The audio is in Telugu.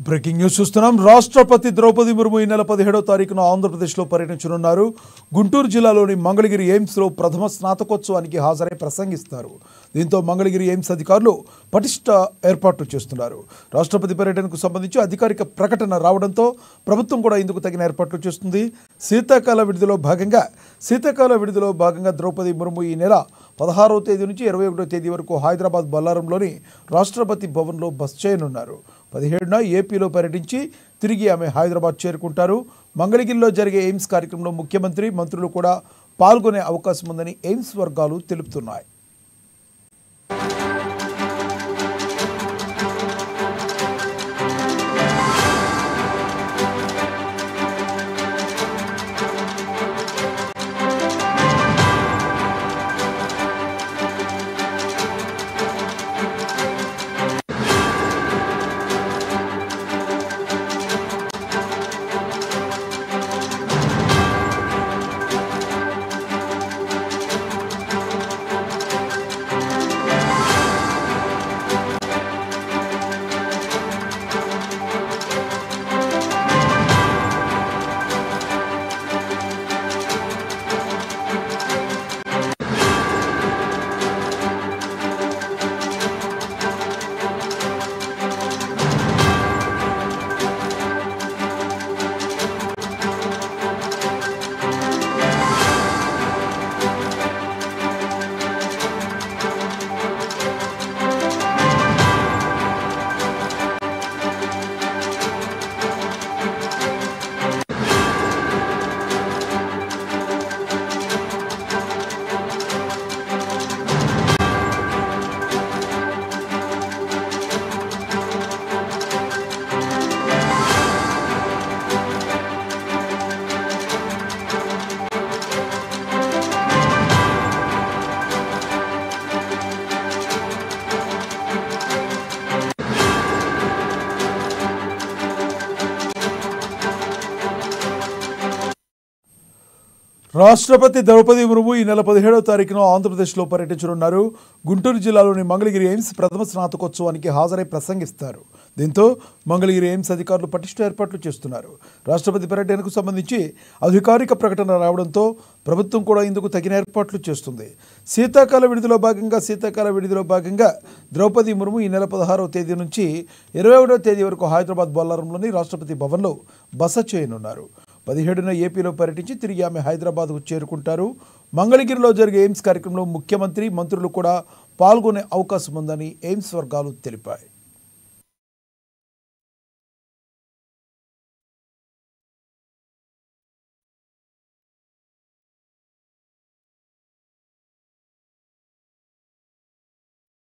బ్రేకింగ్ న్యూస్ చూస్తున్నాం. రాష్ట్రపతి ద్రౌపది ముర్ము ఈ నెల 17వ తారీఖున ఆంధ్రప్రదేశ్లో పర్యటించనున్నారు. గుంటూరు జిల్లాలోని మంగళగిరి ఎయిమ్స్లో ప్రథమ స్నాతకోత్సవానికి హాజరై ప్రసంగిస్తారు. దీంతో మంగళగిరి ఎయిమ్స్ అధికారులు పటిష్ట ఏర్పాట్లు చేస్తున్నారు. రాష్ట్రపతి పర్యటనకు సంబంధించి అధికారిక ప్రకటన రావడంతో ప్రభుత్వం కూడా ఇందుకు తగిన ఏర్పాట్లు చేస్తుంది. శీతాకాల విడుదలలో భాగంగా ద్రౌపది ముర్ము ఈ నెల 16వ తేదీ నుంచి 21వ తేదీ వరకు హైదరాబాద్ బొల్లారంలోని రాష్ట్రపతి భవన్లో బస చేయనున్నారు. 17న ఏపీలో పర్యటించి తిరిగి ఆమె హైదరాబాద్ చేరుకుంటారు. మంగళగిరిలో జరిగే ఎయిమ్స్ కార్యక్రమంలో ముఖ్యమంత్రి, మంత్రులు కూడా పాల్గొనే అవకాశం ఉందని ఎయిమ్స్ వర్గాలు తెలుపుతున్నాయి. రాష్ట్రపతి ద్రౌపది ముర్ము ఈ నెల 17వ తారీఖున ఆంధ్రప్రదేశ్లో పర్యటించనున్నారు. గుంటూరు జిల్లాలోని మంగళగిరి ఎయిమ్స్ ప్రథమ స్నాతకోత్సవానికి హాజరై ప్రసంగిస్తారు. దీంతో మంగళగిరి ఎయిమ్స్ అధికారులు పటిష్ట ఏర్పాట్లు చేస్తున్నారు. రాష్ట్రపతి పర్యటనకు సంబంధించి అధికారిక ప్రకటన రావడంతో ప్రభుత్వం కూడా ఇందుకు తగిన ఏర్పాట్లు చేస్తుంది. శీతాకాల విడిదిలో భాగంగా ద్రౌపది ముర్ము ఈ నెల 16వ తేదీ నుంచి 21వ తేదీ వరకు హైదరాబాద్ బొల్లారంలోని రాష్ట్రపతి భవన్లో బస చేయనున్నారు. 17న ఏపీలో పర్యటించి తిరిగి ఆమె హైదరాబాద్కు చేరుకుంటారు. మంగళగిరిలో జరిగే ఎయిమ్స్ కార్యక్రమంలో ముఖ్యమంత్రి, మంత్రులు కూడా పాల్గొనే అవకాశం ఉందని ఎయిమ్స్ వర్గాలు తెలిపాయి.